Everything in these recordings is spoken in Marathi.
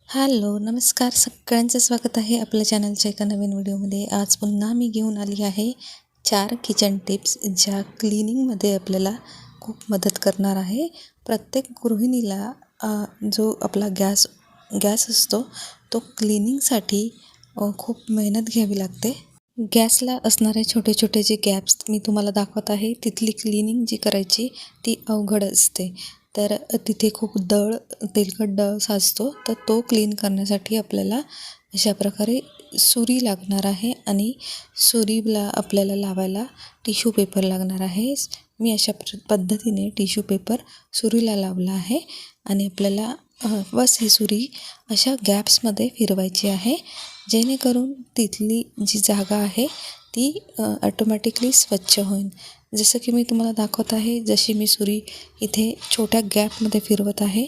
हॅलो, नमस्कार. सगळ्यांचं स्वागत आहे आपल्या चॅनलच्या एका नवीन व्हिडिओमध्ये. आज पुन्हा मी घेऊन आली आहे 4 किचन टिप्स, ज्या क्लिनिंगमध्ये आपल्याला खूप मदत करणार आहे. प्रत्येक गृहिणीला जो आपला गॅस असतो तो क्लिनिंगसाठी खूप मेहनत घ्यावी लागते. गॅसला असणारे छोटे छोटे जे गॅप्स मी तुम्हाला दाखवत आहे, तिथली क्लिनिंग जी करायची ती अवघड असते. तर तिथे खूप तेलकट दळ साचतो, तर तो क्लीन करण्यासाठी आपल्याला अशा प्रकारे सुरी लागणार आहे आणि सुरीला आपल्याला लावायला टिश्यू पेपर लागणार आहे. मी अशा पद्धतीने टिश्यू पेपर सुरीला लावला आहे आणि आपल्याला बस ही सुरी अशा गॅप्समध्ये फिरवायची आहे, जेणेकरून तिथली जी जागा आहे ती ऑटोमॅटिकली स्वच्छ होईल. जसं की मी तुम्हाला दाखवत आहे, जशी मी सुरी इथे छोट्या गॅपमध्ये फिरवत आहे,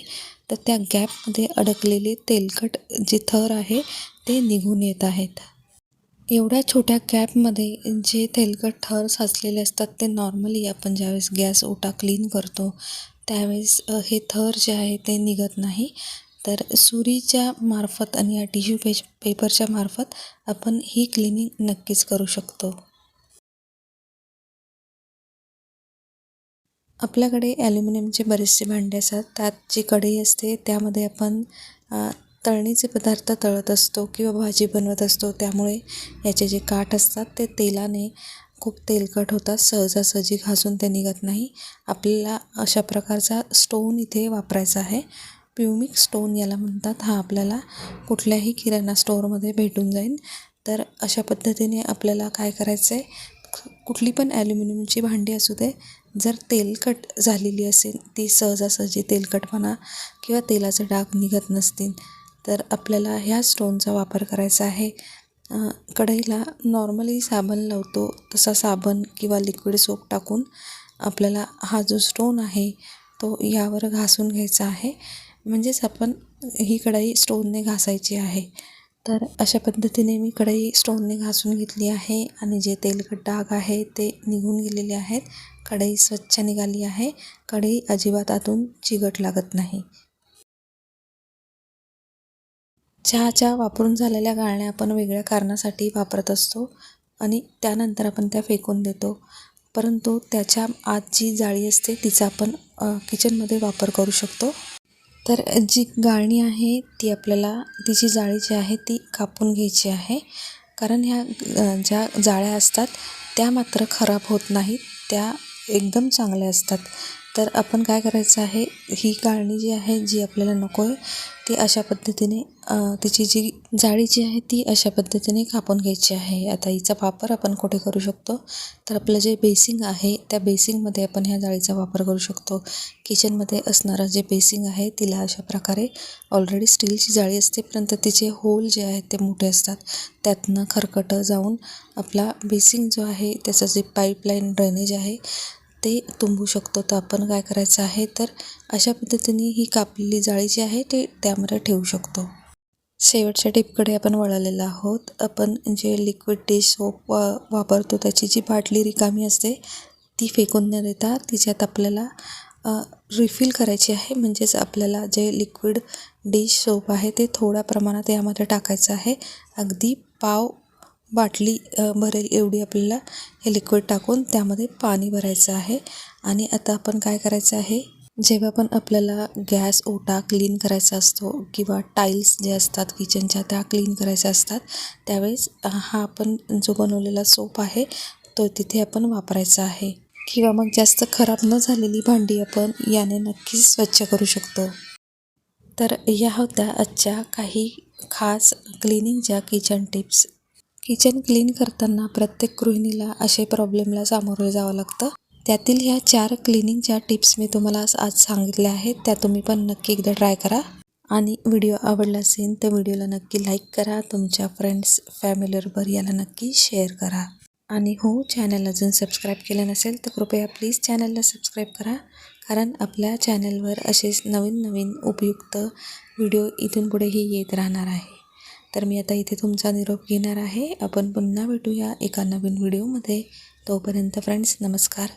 तर त्या गॅपमध्ये अडकलेले तेलकट जे थर आहे ते निघून येत आहेत. एवढ्या छोट्या गॅपमध्ये जे तेलकट थर साचलेले असतात ते नॉर्मली आपण ज्यावेळेस गॅस ओटा क्लीन करतो त्यावेळेस हे थर जे आहे ते निघत नाही. तर सुरीच्या मार्फत आणि या टिश्यू पेपरच्या मार्फत आपण ही क्लिनिंग नक्कीच करू शकतो. आपल्याकडे ॲल्युमिनियमचे बरेचसे भांडे असतात. त्यात जी कढई असते त्यामध्ये आपण तळणीचे पदार्थ तळत असतो किंवा भाजी बनवत असतो. त्यामुळे याचे जे काठ असतात ते तेलाने खूप तेलकट होतात. सहजासहजी घासून ते निघत नाही. आपल्याला अशा प्रकारचा स्टोन इथे वापरायचा आहे. प्युमिक स्टोन याला म्हणतात. हा आपल्याला कुठल्याही किराणा स्टोअरमध्ये भेटून जाईल. तर अशा पद्धतीने आपल्याला काय करायचं आहे, कुठली पण ॲल्युमिनियमची भांडी असू दे, जर तेलकट झालेली असेल, ती सहजासहजी तेलकटपणा किंवा तेलाचे डाग निघत नसतील, तर आपल्याला ह्या स्टोनचा वापर करायचा आहे. कढईला नॉर्मली साबण लावतो तसा साबण किंवा लिक्विड सोप टाकून आपल्याला हा जो स्टोन आहे तो यावर घासून घ्यायचा आहे. म्हणजेच आपण ही कढई स्टोनने घासायची आहे. तर अशा पद्धतीने मी कढई स्टोनने घासून घेतली आहे आणि जे तेलकट डाग आहे ते निघून गेलेले आहेत. कढई स्वच्छ निघाली आहे. कढई अजिबात आतून चिकट लागत नाही. चहाच्या वापरून झालेल्या गाळण्या आपण वेगळ्या कारणासाठी वापरत असतो आणि त्यानंतर आपण त्या फेकून देतो. परंतु त्याच्या आत जी जाळी असते तिचा आपण किचनमध्ये वापर करू शकतो. तर जी गाळणी आहे ती आपल्याला तिची जाळी जी आहे ती कापून घ्यायची आहे. कारण ह्या ज्या जाळ्या असतात त्या मात्र खराब होत नाहीत, त्या एकदम चांगल्या असतात. तर आपण काय करायचं आहे, ही गाळणी जी आहे जी आपल्याला नको आहे ती अशा पद्धतीने तिची जी जाळी जी आहे ती अशा पद्धतीने कापून घ्यायची आहे. आता हिचा वापर आपण कुठे करू शकतो, तर आपलं जे बेसिंग आहे त्या बेसिंगमध्ये आपण ह्या जाळीचा वापर करू शकतो. किचनमध्ये असणारं जे बेसिंग आहे तिला अशा प्रकारे ऑलरेडी स्टीलची जाळी असते, परंतु तिचे होल जे आहेत ते मोठे असतात. त्यातनं खरकटं जाऊन आपला बेसिंग जो आहे त्याचं जे पाईपलाईन ड्रेनेज आहे ते तुंबू शकतो. तर आपण काय करायचं आहे, तर अशा पद्धतीने ही कापलेली जाळी जी आहे ते त्यामध्ये ठेवू शकतो. शेवटच्या टिपकडे आपण वळलेलो आहोत. आपण जे लिक्विड डिश सोप वापरतो त्याची जी बाटली रिकामी असते ती फेकून न देता तिच्यात आपल्याला रिफिल करायची आहे. म्हणजेच आपल्याला जे लिक्विड डिश सोप आहे ते थोड्या प्रमाणात यामध्ये टाकायचं आहे. अगदी पाव बाटली भरेल एवढी आपल्याला हे लिक्विड टाकून त्यामध्ये पाणी भरायचं आहे. आणि आता आपण काय करायचं आहे, जेव्हा पण आपल्याला गॅस ओटा क्लीन करायचा असतो किंवा टाईल्स जे असतात किचनच्या त्या क्लीन करायच्या असतात, त्यावेळेस हा आपण जो बनवलेला सोप आहे तो तिथे आपण वापरायचा आहे. किंवा मग जास्त खराब न झालेली भांडी आपण याने नक्कीच स्वच्छ करू शकतो. तर या होत्या आजच्या काही खास क्लिनिंगच्या किचन टिप्स. किचन क्लीन करताना प्रत्येक गृहिणीला असे प्रॉब्लेमला सामोरे जावं लागतं. त्यातील ह्या 4 क्लिनिंगच्या टिप्स मी तुम्हाला आज सांगितल्या आहेत. त्या तुम्ही पण नक्की एकदा ट्राय करा. आणि व्हिडिओ आवडला असेल तर व्हिडिओला नक्की लाईक करा. तुमच्या फ्रेंड्स फॅमिलीबरोबर याला नक्की शेअर करा. आणि हो, चॅनल अजून सबस्क्राईब केलं नसेल तर कृपया प्लीज चॅनलला सबस्क्राईब करा. कारण आपल्या चॅनलवर असेच नवीन नवीन उपयुक्त व्हिडिओ इथून पुढेही येत राहणार आहे. तर मी आता इथे तुमचा निरोप घेणार आहे. आपण पुन्हा भेटूया एका नवीन व्हिडिओमध्ये. तोपर्यंत फ्रेंड्स, नमस्कार.